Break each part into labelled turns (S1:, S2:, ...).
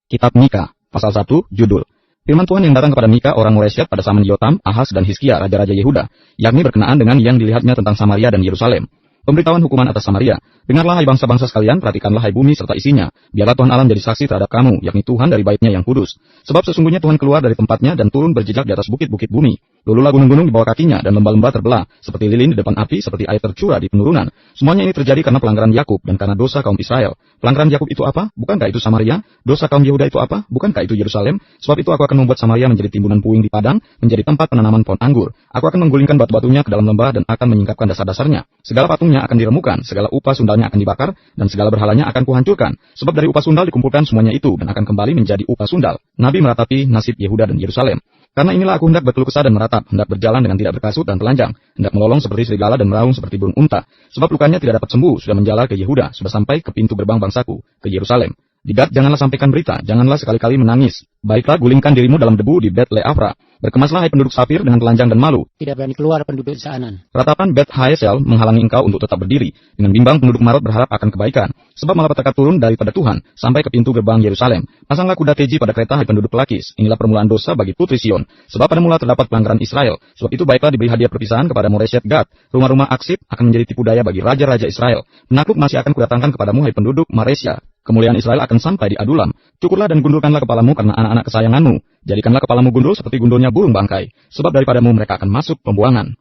S1: Kitab Mika, pasal 1, judul. Firman Tuhan yang datang kepada Mika orang Moresyet pada zaman Yotam, Ahaz dan Hizkia, raja-raja Yehuda, yakni berkenaan dengan yang dilihatnya tentang Samaria dan Yerusalem. Pemberitahuan hukuman atas Samaria. Dengarlah hai bangsa-bangsa sekalian, perhatikanlah hai bumi serta isinya. Biarlah Tuhan Allah menjadi saksi terhadap kamu, yakni Tuhan dari baitnya yang kudus. Sebab sesungguhnya Tuhan keluar dari tempatnya dan turun berjejak di atas bukit-bukit bumi. Lululah gunung-gunung di bawah kakinya dan lembah-lembah terbelah, seperti lilin di depan api, seperti air tercurah di penurunan. Semuanya ini terjadi karena pelanggaran Yakub dan karena dosa kaum Israel. Pelanggaran Yakub itu apa? Bukankah itu Samaria? Dosa kaum Yehuda itu apa? Bukankah itu Yerusalem? Sebab itu aku akan membuat Samaria menjadi timbunan puing di padang, menjadi tempat penanaman pohon anggur. Aku akan menggulingkan batu-batunya ke dalam lembah dan akan menyingkapkan dasar-dasarnya. Segala patungnya akan diremukan, segala upah sundalnya akan dibakar, dan segala berhalanya akan kuhancurkan. Sebab dari upah sundal dikumpulkan semuanya itu, dan akan kembali menjadi upah sundal. Nabi meratapi nasib Yehuda dan Yerusalem. Karena inilah aku hendak berkeluh kesah dan meratap, hendak berjalan dengan tidak berkasut dan telanjang, hendak melolong seperti serigala dan meraung seperti burung unta. Sebab lukanya tidak dapat sembuh, sudah menjala ke Yehuda, sudah sampai ke pintu gerbang bangsaku, ke Yerusalem. Di Gad janganlah sampaikan berita, janganlah sekali-kali menangis. Baiklah gulingkan dirimu dalam debu di Bet Leafra. Berkemaslah hai penduduk Safir dengan telanjang dan malu.
S2: Tidak berani keluar penduduk Saanan.
S1: Ratapan Bet Haesel menghalangi engkau untuk tetap berdiri. Dengan bimbang penduduk Marot berharap akan kebaikan. Sebab malapetaka turun daripada Tuhan, sampai ke pintu gerbang Yerusalem. Pasanglah kuda teji pada kereta hai penduduk Lakis. Inilah permulaan dosa bagi putri Sion. Sebab pada mula terdapat pelanggaran Israel. Sebab itu baiklah diberi hadiah perpisahan kepada Moresyet Gad. Rumah-rumah Aksib akan menjadi tipu daya bagi raja-raja Israel. Penakluk masih akan kudatangkan kepadamu hai penduduk Maresya. Kemuliaan Israel akan sampai di Adulam. Cukurlah dan gundulkanlah kepalamu karena anak-anak kesayanganmu. Jadikanlah kepalamu gundul seperti gundulnya burung bangkai. Sebab daripadamu mereka akan masuk pembuangan.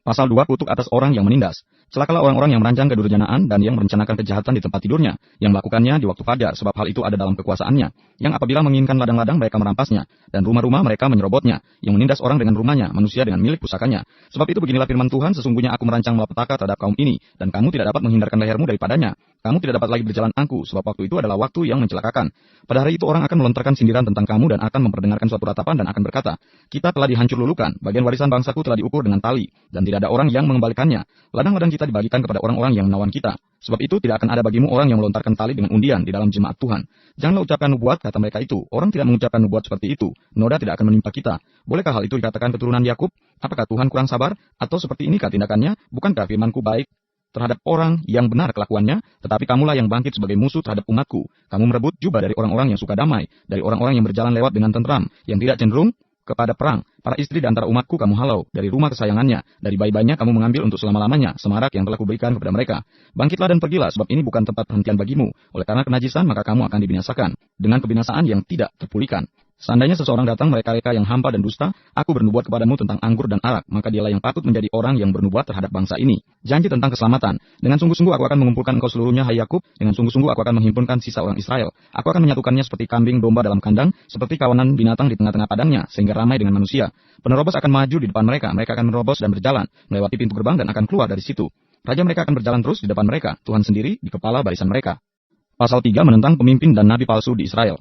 S1: Pasal 2, kutuk atas orang yang menindas. Celakalah orang-orang yang merancang kedurjanaan dan yang merencanakan kejahatan di tempat tidurnya, yang melakukannya di waktu fajar, sebab hal itu ada dalam kekuasaannya, yang apabila menginginkan ladang-ladang mereka merampasnya, dan rumah-rumah mereka menyerobotnya, yang menindas orang dengan rumahnya, manusia dengan milik pusakanya. Sebab itu beginilah firman Tuhan, sesungguhnya aku merancang malapetaka terhadap kaum ini, dan kamu tidak dapat menghindarkan lehermu daripadanya. Kamu tidak dapat lagi berjalan angku, sebab waktu itu adalah waktu yang mencelakakan. Pada hari itu orang akan melontarkan sindiran tentang kamu dan akan memperdengarkan suatu ratapan dan akan berkata, kita telah dihancur lulukan, bagian warisan bangsaku telah diukur dengan tali, dan tidak ada orang yang mengembalikannya. Ladang-ladang kita dibagikan kepada orang-orang yang menawan kita. Sebab itu tidak akan ada bagimu orang yang melontarkan tali dengan undian di dalam jemaat Tuhan. Janganlah ucapkan nubuat, kata mereka itu. Orang tidak mengucapkan nubuat seperti itu. Noda tidak akan menimpa kita. Bolehkah hal itu dikatakan keturunan Yakub? Apakah Tuhan kurang sabar? Atau seperti inikah tindakannya? Bukankah firmanku baik terhadap orang yang benar kelakuannya, tetapi kamulah yang bangkit sebagai musuh terhadap umatku. Kamu merebut jubah dari orang-orang yang suka damai, dari orang-orang yang berjalan lewat dengan tentram, yang tidak cenderung kepada perang. Para istri di antara umatku kamu halau, dari rumah kesayangannya, dari bayi-bayinya kamu mengambil untuk selama-lamanya, semarak yang telah kuberikan kepada mereka. Bangkitlah dan pergilah, sebab ini bukan tempat perhentian bagimu. Oleh karena kenajisan, maka kamu akan dibinasakan, dengan kebinasaan yang tidak terpulihkan. Seandainya seseorang datang mereka-reka yang hampa dan dusta, aku bernubuat kepadamu tentang anggur dan arak, maka dialah yang patut menjadi orang yang bernubuat terhadap bangsa ini. Janji tentang keselamatan. Dengan sungguh-sungguh aku akan mengumpulkan engkau seluruhnya, hai Yakub. Dengan sungguh-sungguh aku akan menghimpunkan sisa orang Israel. Aku akan menyatukannya seperti kambing domba dalam kandang, seperti kawanan binatang di tengah-tengah padangnya, sehingga ramai dengan manusia. Penerobos akan maju di depan mereka. Mereka akan menerobos dan berjalan, melewati pintu gerbang dan akan keluar dari situ. Raja mereka akan berjalan terus di depan mereka. Tuhan sendiri di kepala barisan mereka. Pasal 3 menentang pemimpin dan nabi palsu di Israel.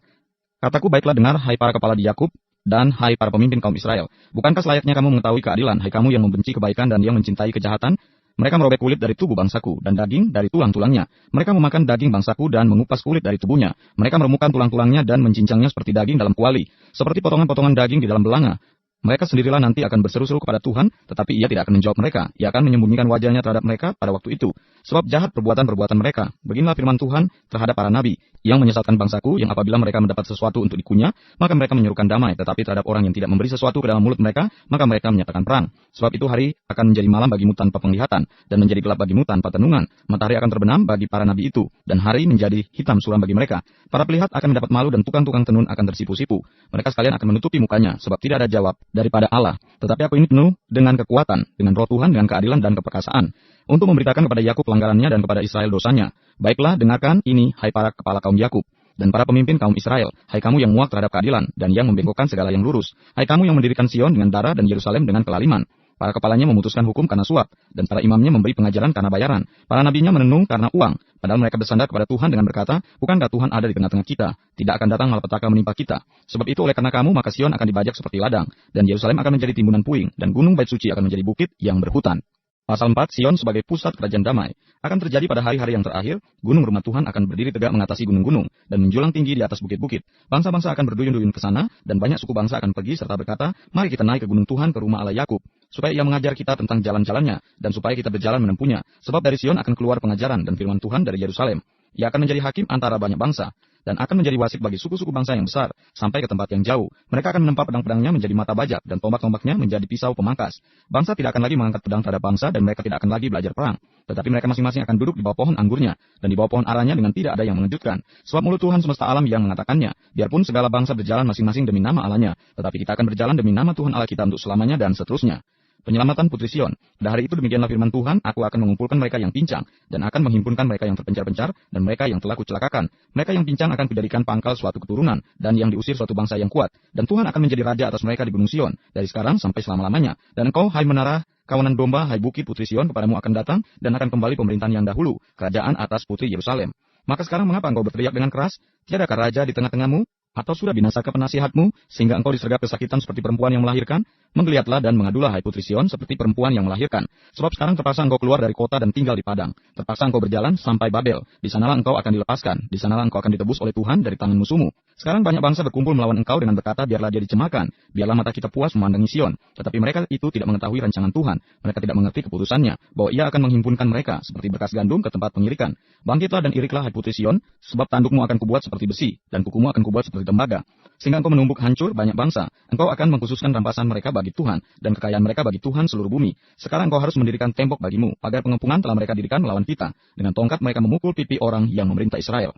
S1: Kataku baiklah dengar, hai para kepala di Yakub, dan hai para pemimpin kaum Israel. Bukankah selayaknya kamu mengetahui keadilan, hai kamu yang membenci kebaikan dan yang mencintai kejahatan? Mereka merobek kulit dari tubuh bangsaku, dan daging dari tulang-tulangnya. Mereka memakan daging bangsaku dan mengupas kulit dari tubuhnya. Mereka meremukan tulang-tulangnya dan mencincangnya seperti daging dalam kuali, seperti potongan-potongan daging di dalam belanga. Mereka sendirilah nanti akan berseru-seru kepada Tuhan, tetapi ia tidak akan menjawab mereka. Ia akan menyembunyikan wajahnya terhadap mereka pada waktu itu. Sebab jahat perbuatan-perbuatan mereka. Beginilah firman Tuhan terhadap para nabi, yang menyesatkan bangsaku, yang apabila mereka mendapat sesuatu untuk dikunyah, maka mereka menyerukan damai. Tetapi terhadap orang yang tidak memberi sesuatu ke dalam mulut mereka, maka mereka menyatakan perang. Sebab itu hari akan menjadi malam bagimu tanpa penglihatan, dan menjadi gelap bagimu tanpa tenungan. Matahari akan terbenam bagi para nabi itu, dan hari menjadi hitam suram bagi mereka. Para pelihat akan mendapat malu dan tukang-tukang tenun akan tersipu-sipu. Mereka sekalian akan menutupi mukanya, sebab tidak ada jawab daripada Allah. Tetapi aku ini penuh dengan kekuatan, dengan roh Tuhan, dengan keadilan dan keperkasaan, untuk memberitakan kepada Yakub pelanggarannya dan kepada Israel dosanya. Baiklah, dengarkan ini, hai para kepala kaum Yakub, dan para pemimpin kaum Israel, hai kamu yang muak terhadap keadilan, dan yang membengkokkan segala yang lurus, hai kamu yang mendirikan Sion dengan darah dan Yerusalem dengan kelaliman. Para kepalanya memutuskan hukum karena suap, dan para imamnya memberi pengajaran karena bayaran. Para nabinya menenung karena uang, padahal mereka bersandar kepada Tuhan dengan berkata, bukankah Tuhan ada di tengah-tengah kita? Tidak akan datang malapetaka menimpa kita. Sebab itu oleh karena kamu, maka Sion akan dibajak seperti ladang, dan Yerusalem akan menjadi timbunan puing, dan gunung bait suci akan menjadi bukit yang berhutan. Pasal 4, Sion sebagai pusat kerajaan damai. Akan terjadi pada hari-hari yang terakhir, gunung rumah Tuhan akan berdiri tegak mengatasi gunung-gunung, dan menjulang tinggi di atas bukit-bukit. Bangsa-bangsa akan berduyun-duyun ke sana, dan banyak suku bangsa akan pergi serta berkata, mari kita naik ke gunung Tuhan, ke rumah Allah Yakub, supaya ia mengajar kita tentang jalan-jalannya, dan supaya kita berjalan menempuhnya. Sebab dari Sion akan keluar pengajaran dan firman Tuhan dari Yerusalem. Ia akan menjadi hakim antara banyak bangsa. dan akan menjadi wasit bagi suku-suku bangsa yang besar, sampai ke tempat yang jauh. Mereka akan menempa pedang-pedangnya menjadi mata bajak, dan tombak-tombaknya menjadi pisau pemangkas. Bangsa tidak akan lagi mengangkat pedang terhadap bangsa, dan mereka tidak akan lagi belajar perang. Tetapi mereka masing-masing akan duduk di bawah pohon anggurnya, dan di bawah pohon aranya dengan tidak ada yang mengejutkan. Sebab mulut Tuhan semesta alam yang mengatakannya, biarpun segala bangsa berjalan masing-masing demi nama Allahnya, tetapi kita akan berjalan demi nama Tuhan Allah kita untuk selamanya dan seterusnya. Penyelamatan Putri Sion. Pada hari itu demikianlah firman Tuhan, aku akan mengumpulkan mereka yang pincang, dan akan menghimpunkan mereka yang terpencar-pencar, dan mereka yang telah kucelakakan. Mereka yang pincang akan kujadikan pangkal suatu keturunan, dan yang diusir suatu bangsa yang kuat. Dan Tuhan akan menjadi raja atas mereka di gunung Sion, dari sekarang sampai selama-lamanya. Dan engkau, hai menara kawanan domba, hai bukit Putri Sion, kepadamu akan datang, dan akan kembali pemerintahan yang dahulu, kerajaan atas Putri Yerusalem. Maka sekarang mengapa engkau berteriak dengan keras? Tiadakah raja di tengah-tengahmu? Atau sudah binasakah penasihatmu, sehingga engkau disergap kesakitan seperti perempuan yang melahirkan? Menggeliatlah dan mengadulah, hai Putri Sion, seperti perempuan yang melahirkan. Sebab sekarang terpaksa engkau keluar dari kota dan tinggal di padang. Terpaksa engkau berjalan sampai Babel. Di sanalah engkau akan dilepaskan. Di sanalah engkau akan ditebus oleh Tuhan dari tangan musuhmu. Sekarang banyak bangsa berkumpul melawan engkau dengan berkata, biarlah dia dicemakan. Biarlah mata kita puas memandangi Sion. Tetapi mereka itu tidak mengetahui rancangan Tuhan. Mereka tidak mengerti keputusannya, bahwa ia akan menghimpunkan mereka seperti berkas gandum ke tempat pengirikan. Bangkitlah dan iriklah, hai Putri Sion, sebab tandukmu akan kubuat seperti besi, dan kukumu akan kubuat seperti tembaga. Sehingga engkau menumbuk hancur banyak bangsa. Engkau akan mengkhususkan rampasan mereka bagi Tuhan, dan kekayaan mereka bagi Tuhan seluruh bumi. Sekarang engkau harus mendirikan tembok bagimu, agar pengepungan telah mereka dirikan melawan kita. Dengan tongkat mereka memukul pipi orang yang memerintah Israel.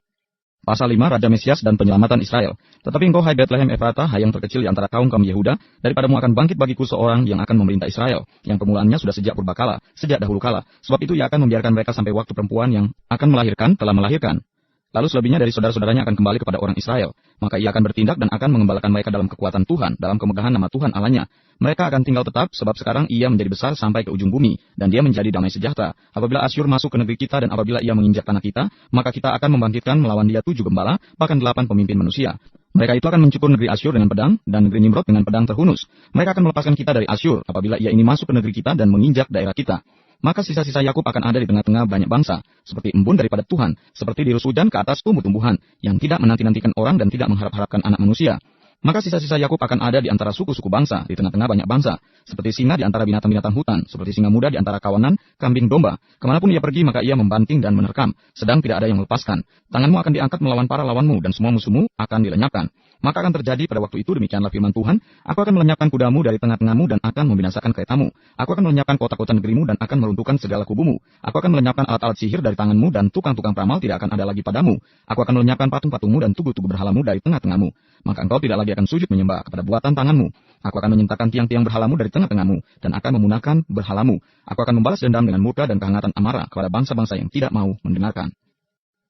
S1: Pasal 5, Raja Mesias dan penyelamatan Israel. Tetapi engkau, hai Bethlehem Efratah, hai yang terkecil di antara kaum-kaum Yehuda, daripadamu akan bangkit bagiku seorang yang akan memerintah Israel, yang permulaannya sudah sejak purbakala, sejak dahulu kala. Sebab itu ia akan membiarkan mereka sampai waktu perempuan yang akan melahirkan telah melahirkan. Lalu selebihnya dari saudara-saudaranya akan kembali kepada orang Israel. Maka ia akan bertindak dan akan mengembalakan mereka dalam kekuatan Tuhan, dalam kemegahan nama Tuhan Allahnya. Mereka akan tinggal tetap, sebab sekarang ia menjadi besar sampai ke ujung bumi, dan dia menjadi damai sejahtera. Apabila Asyur masuk ke negeri kita dan apabila ia menginjak tanah kita, maka kita akan membangkitkan melawan dia 7 gembala, bahkan 8 pemimpin manusia. Mereka itu akan mencukur negeri Asyur dengan pedang, dan negeri Nimrod dengan pedang terhunus. Mereka akan melepaskan kita dari Asyur, apabila ia ini masuk ke negeri kita dan menginjak daerah kita. Maka sisa-sisa Yakub akan ada di tengah-tengah banyak bangsa, seperti embun daripada Tuhan, seperti dirus hujan ke atas tumbuh-tumbuhan, yang tidak menanti-nantikan orang dan tidak mengharap-harapkan anak manusia. Maka sisa-sisa Yakub akan ada di antara suku-suku bangsa, di tengah-tengah banyak bangsa, seperti singa di antara binatang-binatang hutan, seperti singa muda di antara kawanan kambing domba. Kemanapun ia pergi, maka ia membanting dan menerkam, sedang tidak ada yang melepaskan. Tanganmu akan diangkat melawan para lawanmu, dan semua musuhmu akan dilenyapkan. Maka akan terjadi pada waktu itu demikianlah firman Tuhan, aku akan melenyapkan kudamu dari tengah-tengahmu dan akan membinasakan keretamu. Aku akan melenyapkan kota-kota negerimu dan akan meruntuhkan segala kubumu. Aku akan melenyapkan alat-alat sihir dari tanganmu dan tukang-tukang peramal tidak akan ada lagi padamu. Aku akan melenyapkan patung-patungmu dan tugu-tugu berhalamu dari tengah-tengahmu. Maka engkau tidak lagi akan sujud menyembah kepada buatan tanganmu. Aku akan menyentakan tiang-tiang berhalamu dari tengah-tengahmu dan akan memunahkan berhalamu. Aku akan membalas dendam dengan murka dan kehangatan amarah kepada bangsa-bangsa yang tidak mau mendengarkan.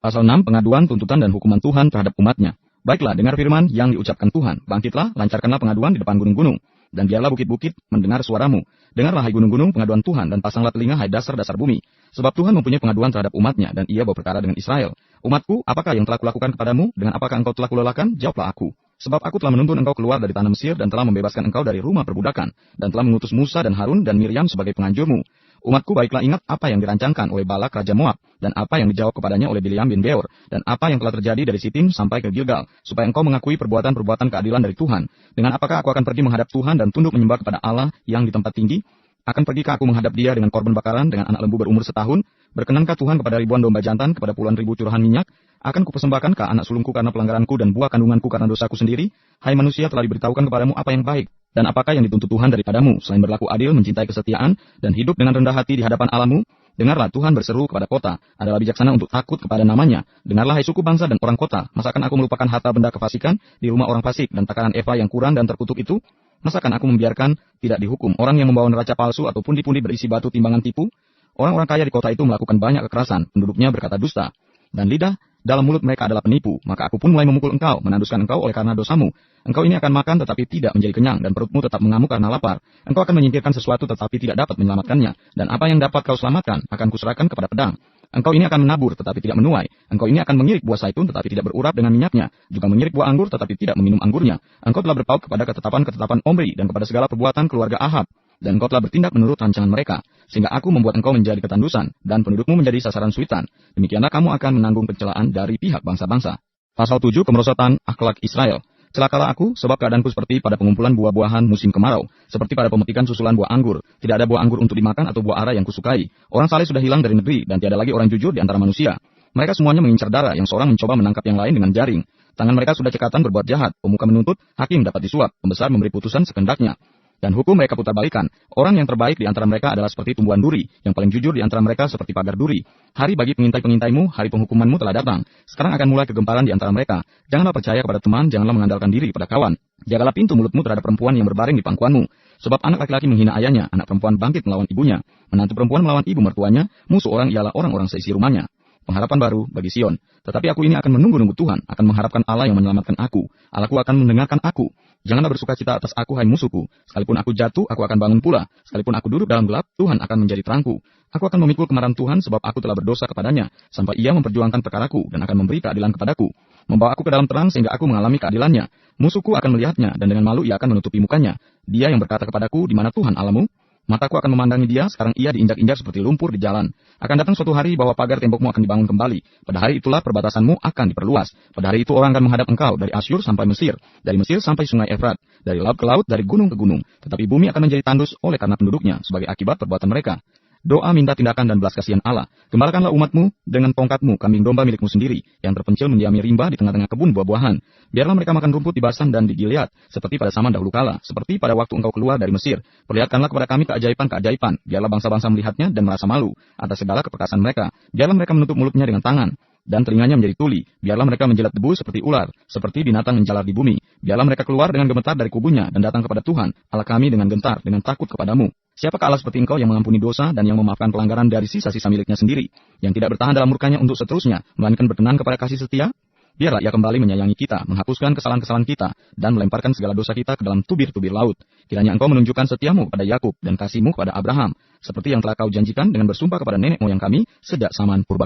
S1: Pasal 6, pengaduan, tuntutan dan hukuman Tuhan terhadap umatnya. Baiklah, dengar firman yang diucapkan Tuhan. Bangkitlah, lancarkanlah pengaduan di depan gunung-gunung. Dan biarlah bukit-bukit mendengar suaramu. Dengarlah, hai gunung-gunung, pengaduan Tuhan, dan pasanglah telinga, hai dasar-dasar bumi. Sebab Tuhan mempunyai pengaduan terhadap umatnya, dan ia berperkara dengan Israel. Umatku, apakah yang telah kulakukan kepadamu? Dengan apakah engkau telah kulelakan? Jawablah aku. Sebab aku telah menuntun engkau keluar dari tanah Mesir, dan telah membebaskan engkau dari rumah perbudakan, dan telah mengutus Musa dan Harun dan Miriam sebagai penganjurmu. Umatku, baiklah ingat apa yang dirancangkan oleh Balak Raja Moab, dan apa yang dijawab kepadanya oleh Bileam bin Beor, dan apa yang telah terjadi dari Sitim sampai ke Gilgal, supaya engkau mengakui perbuatan-perbuatan keadilan dari Tuhan. Dengan apakah aku akan pergi menghadap Tuhan dan tunduk menyembah kepada Allah yang di tempat tinggi? Akan pergikah aku menghadap dia dengan korban bakaran, dengan anak lembu berumur setahun? Berkenankah Tuhan kepada ribuan domba jantan, kepada puluhan ribu curahan minyak? Akan kupersembahkan ke anak sulungku karena pelanggaranku dan buah kandunganku karena dosaku sendiri? Hai manusia, telah diberitahukan kepadamu apa yang baik. Dan apakah yang dituntut Tuhan daripadamu, selain berlaku adil, mencintai kesetiaan, dan hidup dengan rendah hati di hadapan Allahmu? Dengarlah, Tuhan berseru kepada kota, adalah bijaksana untuk takut kepada namanya. Dengarlah, hai suku bangsa dan orang kota, masakan aku melupakan harta benda kefasikan di rumah orang fasik dan takaran eva yang kurang dan terkutuk itu? Masakan aku membiarkan tidak dihukum orang yang membawa neraca palsu atau pundi-pundi berisi batu timbangan tipu? Orang-orang kaya di kota itu melakukan banyak kekerasan, penduduknya berkata dusta, dan lidah dalam mulut mereka adalah penipu. Maka aku pun mulai memukul engkau, menanduskan engkau oleh karena dosamu. Engkau ini akan makan tetapi tidak menjadi kenyang, dan perutmu tetap mengamuk karena lapar. Engkau akan menyingkirkan sesuatu tetapi tidak dapat menyelamatkannya, dan apa yang dapat kau selamatkan akan kuserahkan kepada pedang. Engkau ini akan menabur tetapi tidak menuai. Engkau ini akan mengirik buah zaitun tetapi tidak berurap dengan minyaknya, juga mengirik buah anggur tetapi tidak meminum anggurnya. Engkau telah berpaut kepada ketetapan-ketetapan Omri dan kepada segala perbuatan keluarga Ahab, dan engkau telah bertindak menurut rancangan mereka, sehingga aku membuat engkau menjadi ketandusan, dan pendudukmu menjadi sasaran suitan. Demikianlah kamu akan menanggung pencelaan dari pihak bangsa-bangsa. Pasal 7, kemerosotan akhlak Israel. Celakalah aku, sebab keadaanku seperti pada pengumpulan buah-buahan musim kemarau, seperti pada pemetikan susulan buah anggur. Tidak ada buah anggur untuk dimakan atau buah ara yang kusukai. Orang saleh sudah hilang dari negeri, dan tiada lagi orang jujur di antara manusia. Mereka semuanya mengincar darah, yang seorang mencoba menangkap yang lain dengan jaring. Tangan mereka sudah cekatan berbuat jahat, pemuka menuntut, hakim dapat disuap, pembesar memberi putusan sekendaknya. Dan hukum mereka putarbalikan. Orang yang terbaik di antara mereka adalah seperti tumbuhan duri, yang paling jujur di antara mereka seperti pagar duri. Hari bagi pengintai-pengintaimu, hari penghukumanmu telah datang. Sekarang akan mulai kegemparan di antara mereka. Janganlah percaya kepada teman, janganlah mengandalkan diri pada kawan. Jagalah pintu mulutmu terhadap perempuan yang berbaring di pangkuanmu. Sebab anak laki-laki menghina ayahnya, anak perempuan bangkit melawan ibunya. Menantu perempuan melawan ibu mertuanya, musuh orang ialah orang-orang seisi rumahnya. Pengharapan baru bagi Sion. Tetapi aku ini akan menunggu-nunggu Tuhan, akan mengharapkan Allah yang menyelamatkan aku. Allahku akan mendengarkan aku. Janganlah bersuka cita atas aku, hai musuhku. Sekalipun aku jatuh, aku akan bangun pula. Sekalipun aku duduk dalam gelap, Tuhan akan menjadi terangku. Aku akan memikul kemarahan Tuhan sebab aku telah berdosa kepadanya, sampai ia memperjuangkan perkaraku dan akan memberi keadilan kepadaku. Membawa aku ke dalam terang sehingga aku mengalami keadilannya. Musuhku akan melihatnya dan dengan malu ia akan menutupi mukanya. Dia yang berkata kepadaku, di mana Tuhan Allahmu? Mataku akan memandangi dia, sekarang ia diinjak-injak seperti lumpur di jalan. Akan datang suatu hari bahwa pagar tembokmu akan dibangun kembali. Pada hari itulah perbatasanmu akan diperluas. Pada hari itu orang akan menghadap engkau dari Asyur sampai Mesir, dari Mesir sampai sungai Efrat, dari laut ke laut, dari gunung ke gunung. Tetapi bumi akan menjadi tandus oleh karena penduduknya, sebagai akibat perbuatan mereka. Doa minta tindakan dan belas kasihan Allah. Gembalakanlah umatmu dengan tongkatmu, kambing domba milikmu sendiri, yang terpencil mendiami rimba di tengah-tengah kebun buah-buahan. Biarlah mereka makan rumput di Basan dan di Gilead, seperti pada zaman dahulu kala, seperti pada waktu engkau keluar dari Mesir. Perlihatkanlah kepada kami keajaiban-keajaiban. Biarlah bangsa-bangsa melihatnya dan merasa malu atas segala keperkasaan mereka. Biarlah mereka menutup mulutnya dengan tangan, dan telinganya menjadi tuli. Biarlah mereka menjilat debu seperti ular, seperti binatang menjalar di bumi. Biarlah mereka keluar dengan gemetar dari kubunya dan datang kepada Tuhan, Allah kami dengan gentar, dengan takut kepadamu. Siapakah Allah seperti engkau yang mengampuni dosa dan yang memaafkan pelanggaran dari sisa-sisa miliknya sendiri, yang tidak bertahan dalam murkanya untuk seterusnya, melainkan berkenan kepada kasih setia? Biarlah ia kembali menyayangi kita, menghapuskan kesalahan-kesalahan kita, dan melemparkan segala dosa kita ke dalam tubir-tubir laut. Kiranya engkau menunjukkan setiamu pada Yakub dan kasihmu kepada Abraham, seperti yang telah kau janjikan dengan bersumpah kepada nenek moyang kami sejak zaman purba.